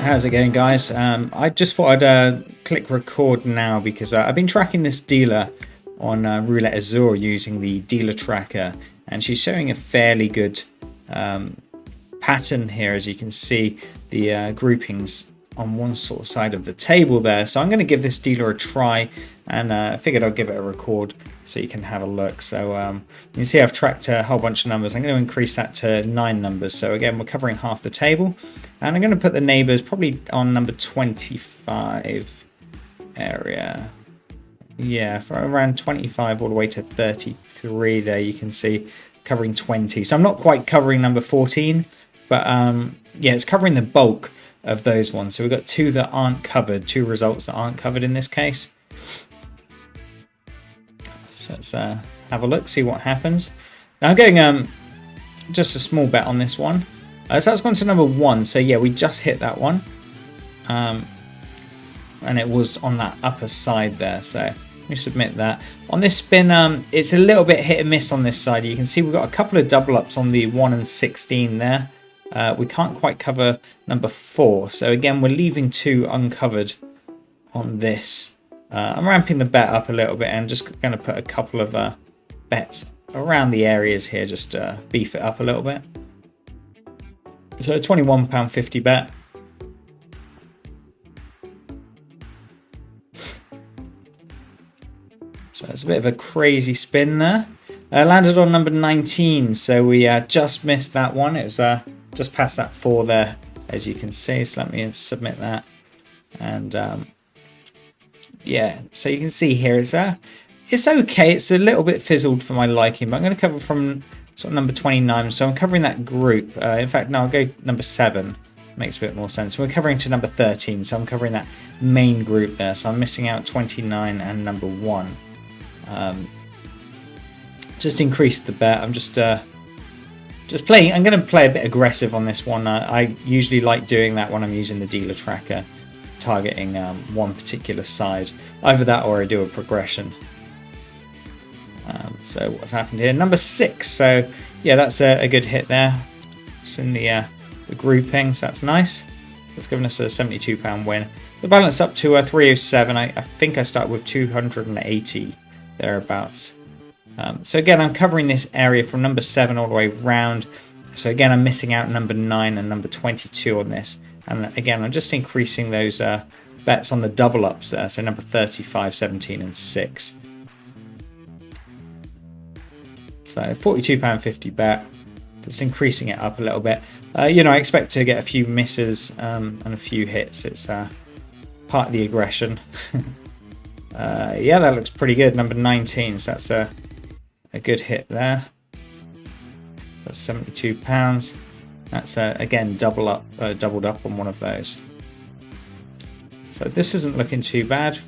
How's it going, guys? I just thought I'd click record now because I've been tracking this dealer on Roulette Azure using the dealer tracker, and she's showing a fairly good pattern here. As you can see, the groupings on one sort of side of the table there. So I'm going to give this dealer a try, and I figured I'd give it a record so you can have a look. So you can see I've tracked a whole bunch of numbers. I'm going to increase that to 9 numbers. So again, we're covering half the table, and I'm going to put the neighbors probably on number 25 area. Yeah, for around 25 all the way to 33 there, you can see covering 20. So I'm not quite covering number 14, but yeah, it's covering the bulk of those ones. So we've got two that aren't covered, two results that aren't covered in this case. So let's have a look, see what happens. Now I'm going just a small bet on this one. So that's gone to number 1. So yeah, we just hit that one. And it was on that upper side there. So let me submit that. On this spin, it's a little bit hit and miss on this side. You can see we've got a couple of double ups on the 1 and 16 there. We can't quite cover number 4. So again, we're leaving 2 uncovered on this. I'm ramping the bet up a little bit and just going to put a couple of bets around the areas here, just beef it up a little bit. So a £21.50 bet. So it's a bit of a crazy spin there. Landed on number 19, so we just missed that one. It was just past that 4 there, as you can see. So let me submit that. And yeah, so you can see here it's okay. It's a little bit fizzled for my liking, but I'm going to cover from sort of number 29. So I'm covering that group. In fact, no, I'll go number 7. Makes a bit more sense. We're covering to number 13, so I'm covering that main group there. So I'm missing out 29 and number 1. Just increased the bet. I'm just playing. I'm going to play a bit aggressive on this one. I usually like doing that when I'm using the dealer tracker, targeting one particular side. Either that or I do a progression. So what's happened here? Number 6. So yeah, that's a good hit there. It's in the grouping, so that's nice. It's given us a £72 win. The balance up to 307. I think I start with 280 thereabouts. So again, I'm covering this area from number 7 all the way round. So again, I'm missing out number 9 and number 22 on this. And again, I'm just increasing those bets on the double ups there. So number 35, 17 and 6. So £42.50 bet. Just increasing it up a little bit. You know, I expect to get a few misses and a few hits. It's part of the aggression. Yeah, that looks pretty good. Number 19, so that's a good hit there. That's £72. That's again doubled up on one of those. So this isn't looking too bad.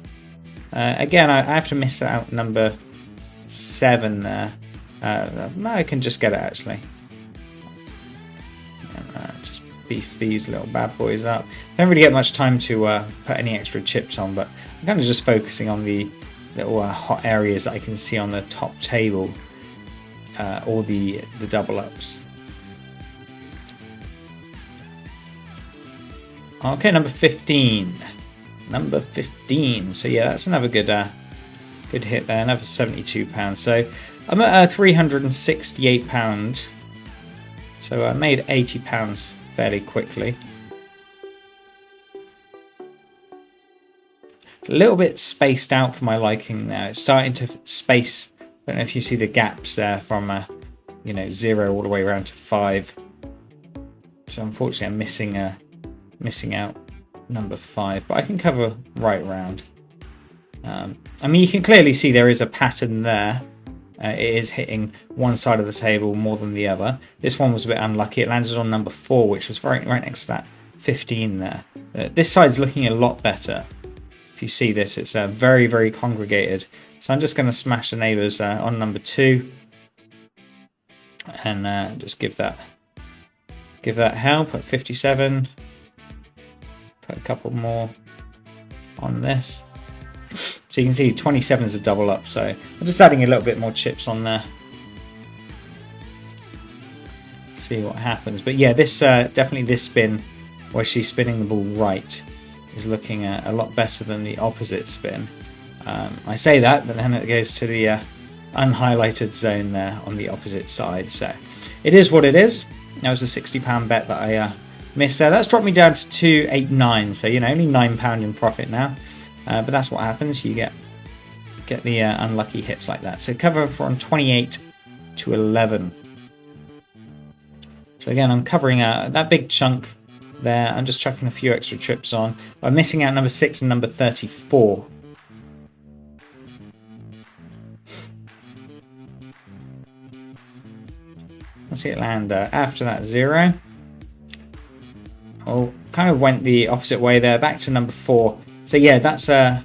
Again, I have to miss out number 7 there. I can just get it actually. And, just beef these little bad boys up. Don't really get much time to put any extra chips on, but I'm kind of just focusing on the little hot areas that I can see on the top table, or the double ups. Okay, number 15. Number 15. So yeah, that's another good hit there. Another £72. So I'm at £368. So I made £80 fairly quickly. A little bit spaced out for my liking now. It's starting to space. I don't know if you see the gaps there from 0 all the way around to 5. So unfortunately, I'm missing out number 5, but I can cover right around. I mean, you can clearly see there is a pattern there. It is hitting one side of the table more than the other. This one was a bit unlucky. It landed on number 4, which was right next to that 15 there. This side's looking a lot better. If you see this, it's very, very congregated. So I'm just going to smash the neighbours on number 2 and just give that help at 57. Put a couple more on this. So you can see 27 is a double up. So I'm just adding a little bit more chips on there. See what happens. But yeah, this definitely this spin where she's spinning the ball right is looking a lot better than the opposite spin. I say that, but then it goes to the unhighlighted zone there on the opposite side. So it is what it is. That was a £60 bet that I missed there. That's dropped me down to 289. So only £9 in profit now. But that's what happens. You get the unlucky hits like that. So cover from 28 to 11. So again, I'm covering that big chunk there. I'm just chucking a few extra trips on. I'm missing out number 6 and number 34. Let's see it land after that 0. Oh, kind of went the opposite way there, back to number 4. So yeah, that's I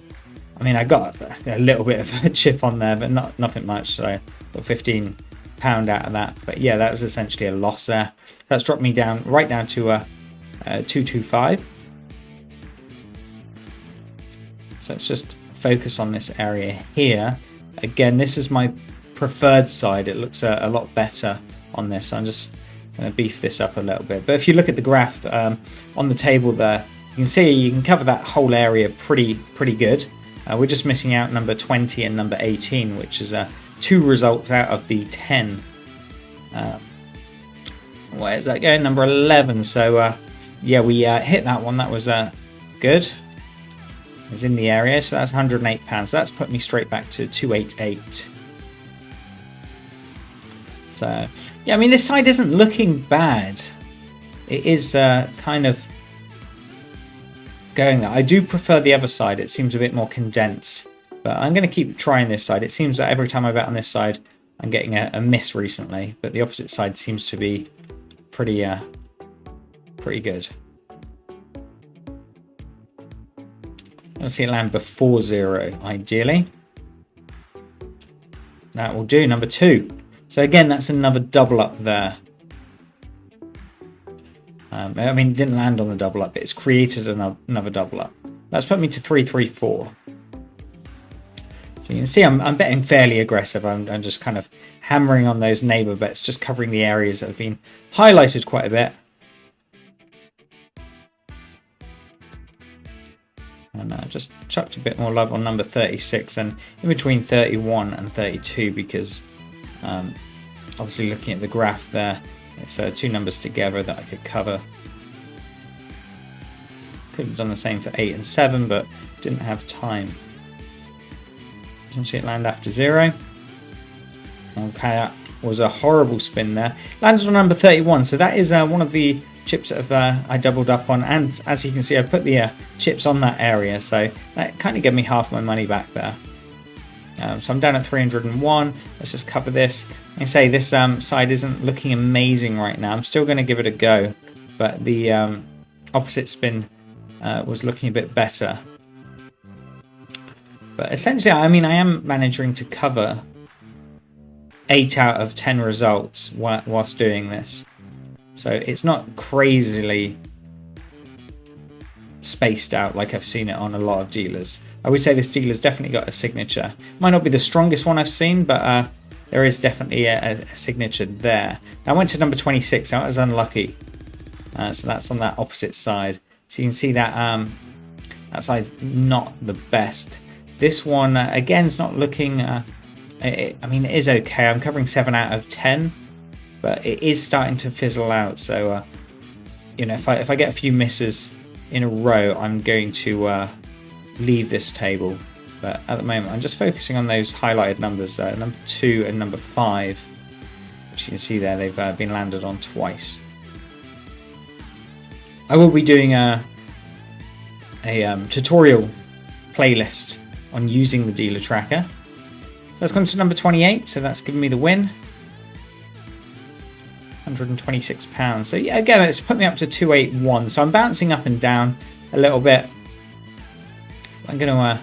mean, I got a little bit of a chip on there, but nothing much. So got £15 out of that. But yeah, that was essentially a loss there. That's dropped me down right down to 225. So let's just focus on this area here. Again, this is my preferred side. It looks a lot better on this. So I'm just going to beef this up a little bit. But if you look at the graph on the table there, you can see you can cover that whole area pretty good. We're just missing out number 20 and number 18, which is 2 results out of the 10. Where's that going? Number 11. So yeah, we hit that one. That was good. It was in the area, so that's £108. So that's put me straight back to 288. So yeah, I mean, this side isn't looking bad. It is kind of going there. I do prefer the other side. It seems a bit more condensed, but I'm going to keep trying this side. It seems that every time I bet on this side, I'm getting a miss recently, but the opposite side seems to be pretty good. Let's see it land before 0, ideally. That will do, number 2. So again, that's another double up there. I mean, it didn't land on the double up, but it's created another double up. That's put me to 334. So you can see I'm betting fairly aggressive. I'm just kind of hammering on those neighbor bets, just covering the areas that have been highlighted quite a bit. And I just chucked a bit more love on number 36 and in between 31 and 32 because obviously looking at the graph there, it's 2 numbers together that I could cover. Could have done the same for 8 and 7, but didn't have time. You can see it land after 0. Okay, that was a horrible spin there. Landed on number 31, so that is one of the chips that I doubled up on, and as you can see, I put the chips on that area, so that kind of gave me half my money back there. So I'm down at 301. Let's just cover this. Like I say, this side isn't looking amazing right now. I'm still going to give it a go, but the opposite spin was looking a bit better. But essentially, I mean, I am managing to cover 8 out of 10 results whilst doing this. So it's not crazily spaced out like I've seen it on a lot of dealers. I would say this dealer's definitely got a signature. Might not be the strongest one I've seen, but there is definitely a signature there. Now I went to number 26, so that was unlucky. So that's on that opposite side. So you can see that that side's not the best. This one, again, is not looking... I mean, it is okay. I'm covering 7 out of 10, but it is starting to fizzle out. So, you know, if I get a few misses in a row, I'm going to leave this table. But at the moment, I'm just focusing on those highlighted numbers there, number 2 and number 5, which you can see there, they've been landed on twice. I will be doing a tutorial playlist on using the dealer tracker. So that's gone to number 28, so that's given me the win. £126. So yeah, again, it's put me up to 281. So I'm bouncing up and down a little bit. I'm going to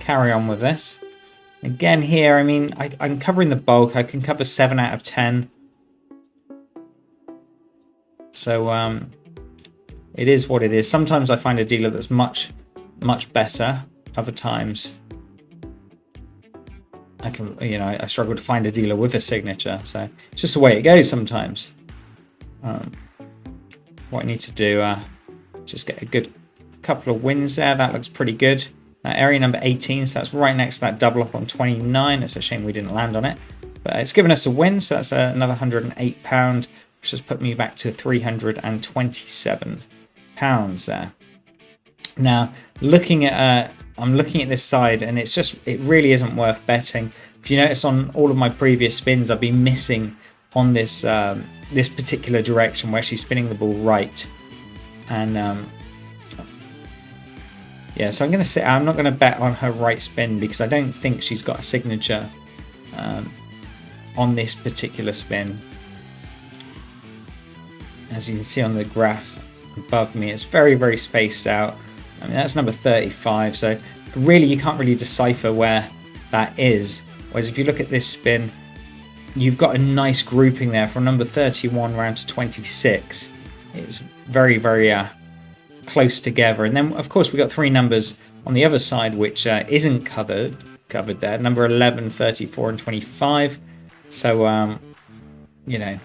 carry on with this. Again here, I mean, I'm covering the bulk. I can cover 7 out of 10. So it is what it is. Sometimes I find a dealer that's much better. Other times I struggle to find a dealer with a signature. So it's just the way it goes sometimes. what I need to do, just get a good couple of wins there. That looks pretty good. Area number 18, so that's right next to that double up on 29. It's a shame we didn't land on it, but it's given us a win, so that's another £108, which has put me back to £327 there. Now, I'm looking at this side, and it really isn't worth betting. If you notice on all of my previous spins, I've been missing on this this particular direction where she's spinning the ball right, and yeah, so I'm going to say I'm not going to bet on her right spin because I don't think she's got a signature on this particular spin. As you can see on the graph above me, it's very, very spaced out. I mean, that's number 35, so really you can't really decipher where that is. Whereas if you look at this spin, you've got a nice grouping there from number 31 round to 26. It's very, very close together. And then, of course, we got three numbers on the other side which isn't covered there. Number 11, 34, and 25. So, you know,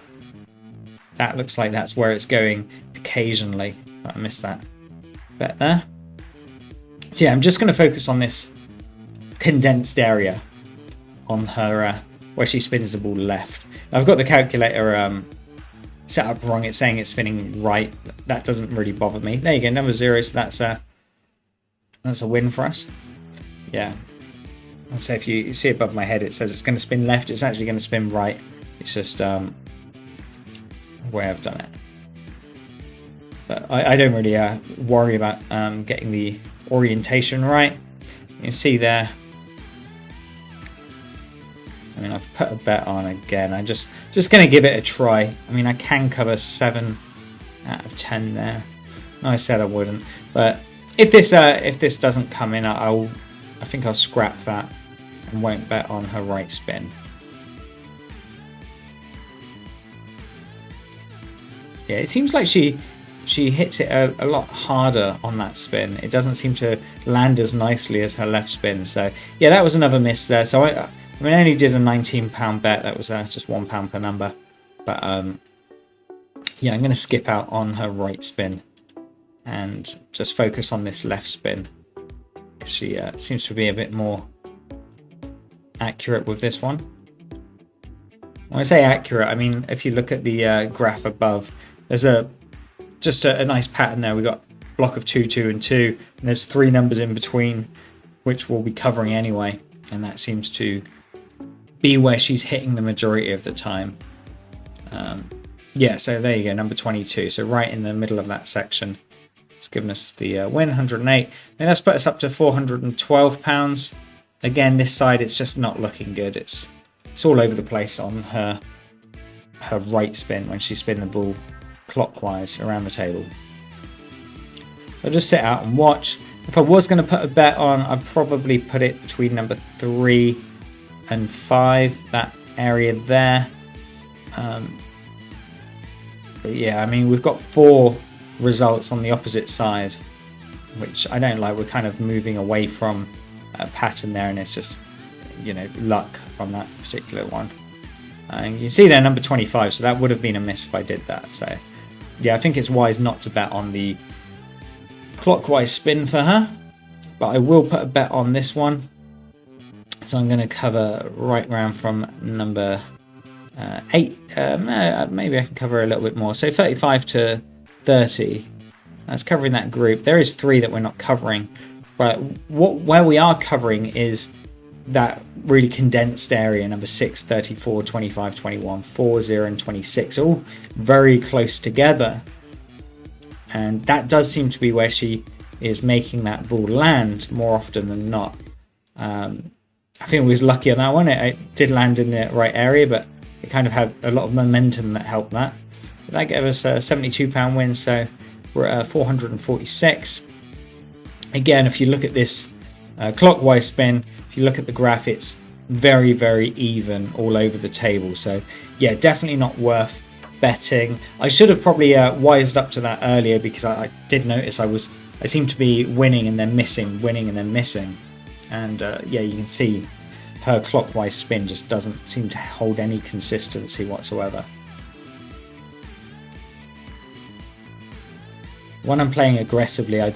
that looks like that's where it's going occasionally. I missed that bet there. So yeah, I'm just going to focus on this condensed area on her where she spins the ball left. I've got the calculator set up wrong. It's saying it's spinning right. That doesn't really bother me. There you go, number 0. So that's a win for us. Yeah. And so if you see above my head, it says it's going to spin left. It's actually going to spin right. It's just the way I've done it. But I don't really worry about getting the orientation right. You can see there. I mean, I've put a bet on again. I'm just going to give it a try. I mean, I can cover 7 out of 10 there. No, I said I wouldn't. But if this doesn't come in, I think I'll scrap that and won't bet on her right spin. Yeah, it seems like she hits it a lot harder on that spin. It doesn't seem to land as nicely as her left spin. So yeah, that was another miss there. So I only did a £19 bet. That was just £1 per number. But yeah, I'm going to skip out on her right spin and just focus on this left spin. She seems to be a bit more accurate with this one. When I say accurate, I mean if you look at the graph above, there's just a nice pattern there. We've got block of 2, 2, and 2, and there's 3 numbers in between, which we'll be covering anyway. And that seems to be where she's hitting the majority of the time. Yeah, so there you go, number 22. So right in the middle of that section. It's given us the win, 108. And that's put us up to £412. Again, this side, it's just not looking good. It's all over the place on her right spin when she spin the ball clockwise around the table. So I'll just sit out and watch. If I was going to put a bet on, I'd probably put it between number 3 and 5, that area there. But yeah, I mean, we've got 4 results on the opposite side, which I don't like. We're kind of moving away from a pattern there, and it's just, you know, luck on that particular one. And you can see there, number 25, so that would have been a miss if I did that. So yeah, I think it's wise not to bet on the clockwise spin for her, but I will put a bet on this one. So I'm going to cover right round from number 8. Maybe I can cover a little bit more. So 35 to 30. That's covering that group. There is 3 that we're not covering, but where we are covering is that really condensed area, number 6, 34, 25, 21, 4, 0, and 26, all very close together. And that does seem to be where she is making that ball land more often than not. I think we was lucky on that one. It did land in the right area, but it kind of had a lot of momentum that helped that. But that gave us a £72 win, so we're at 446. Again, if you look at this clockwise spin, if you look at the graph, it's very, very even all over the table. So yeah, definitely not worth betting. I should have probably wised up to that earlier, because I did notice I seemed to be winning and then missing, winning and then missing. And yeah, you can see her clockwise spin just doesn't seem to hold any consistency whatsoever. when I'm playing aggressively, I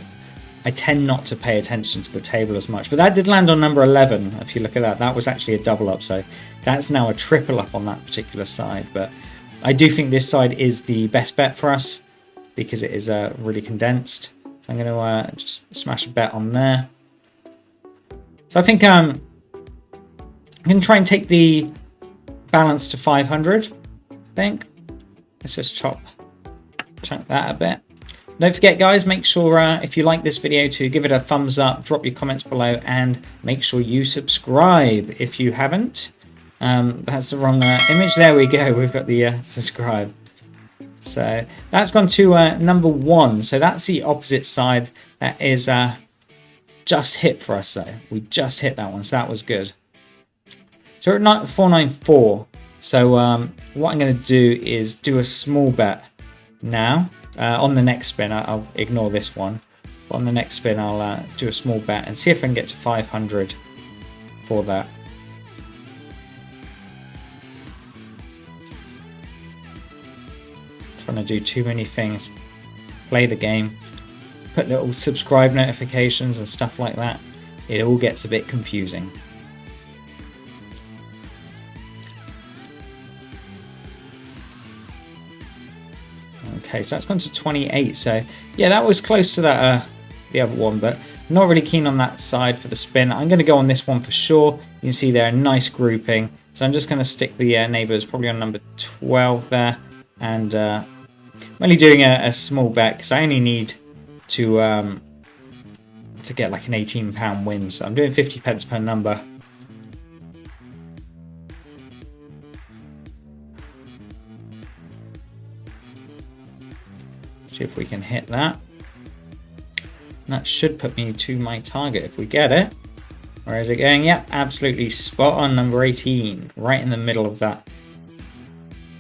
tend not to pay attention to the table as much. But that did land on number 11. If you look at that, that was actually a double up. So that's now a triple up on that particular side. But I do think this side is the best bet for us because it is really condensed. So I'm going to just smash a bet on there. So I think I'm going to try and take the balance to 500, I think. Let's just chunk that a bit. Don't forget, guys, make sure if you like this video to give it a thumbs up, drop your comments below, and make sure you subscribe if you haven't. That's the wrong image. There we go. We've got the subscribe. So that's gone to number 1. So that's the opposite side. That is just hit for us, though. We just hit that one, so that was good. So we're at 494. So what I'm going to do is do a small bet now. On the next spin, I'll ignore this one. But on the next spin, I'll do a small bet and see if I can get to 500 for that. Trying to do too many things. Play the game. Put little subscribe notifications and stuff like that. It all gets a bit confusing. Okay, so that's gone to 28. So yeah, that was close to that the other one, but not really keen on that side for the spin. I'm going to go on this one for sure. You can see there a nice grouping. So I'm just going to stick the neighbours probably on number 12 there, and I'm only doing a small bet because I only need to get like an £18 win. So I'm doing 50 pence per number. See if we can hit that. And that should put me to my target if we get it. Where is it going? Yep, absolutely spot on, number 18. Right in the middle of that.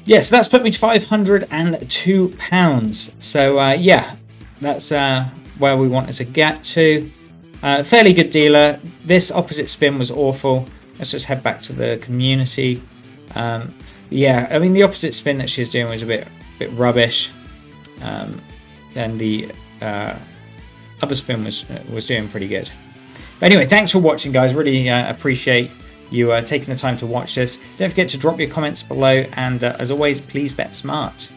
Yeah, so that's put me to £502. So yeah, that's where we wanted to get to. Fairly good dealer. This opposite spin was awful. Let's just head back to the community. Yeah, I mean the opposite spin that she's doing was a bit rubbish. And the other spin was doing pretty good. But anyway, thanks for watching, guys. Really appreciate you taking the time to watch this. Don't forget to drop your comments below, and as always, please bet smart.